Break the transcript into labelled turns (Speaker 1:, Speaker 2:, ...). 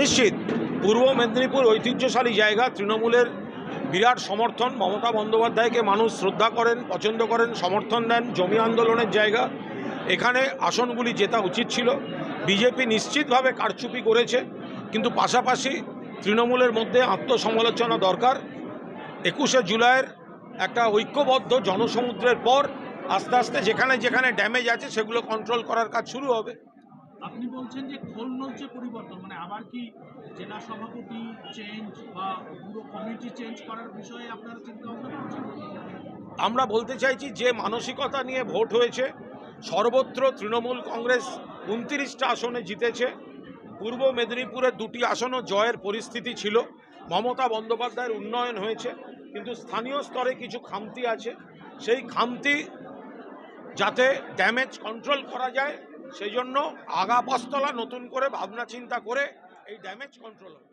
Speaker 1: নিশ্চিত পূর্ব মেদিনীপুর ঐতিহ্যশালী জায়গা, তৃণমূলের বিরাট সমর্থন। মমতা বন্দ্যোপাধ্যায়কে মানুষ শ্রদ্ধা করেন, পছন্দ করেন, সমর্থন দেন। জমি আন্দোলনের জায়গা, এখানে আসনগুলি জেতা উচিত ছিল। বিজেপি নিশ্চিতভাবে কারচুপি করেছে, কিন্তু পাশাপাশি তৃণমূলের মধ্যে আত্মসমালোচনা দরকার। 21শে জুলাইয়ের একটা ঐক্যবদ্ধ জনসমুদ্রের পর আস্তে আস্তে যেখানে যেখানে ড্যামেজ আছে সেগুলো কন্ট্রোল করার কাজ শুরু হবে।
Speaker 2: আপনি বলছেন যে খোলনলচে পরিবর্তন, মানে আবার কি জেলা সভাপতি চেঞ্জ বা পুরো কমিটি চেঞ্জ করার বিষয়ে আপনারা চিন্তা ভাবনা করছেন?
Speaker 1: আমরা বলতে চাইছি যে মানসিকতা নিয়ে ভোট হয়েছে, সর্বত্র তৃণমূল কংগ্রেস 29টা আসনে জিতেছে। পূর্ব মেদিনীপুরের 2টি আসনও জয়ের পরিস্থিতি ছিল। মমতা বন্দ্যোপাধ্যায়ের উন্নয়ন হয়েছে, কিন্তু স্থানীয় স্তরে কিছু খামতি আছে। সেই খামতি যাতে ড্যামেজ কন্ট্রোল করা যায়, সেই জন্য আগা পাস্তলা নতুন করে ভাবনা চিন্তা করে এই ড্যামেজ কন্ট্রোল হবে।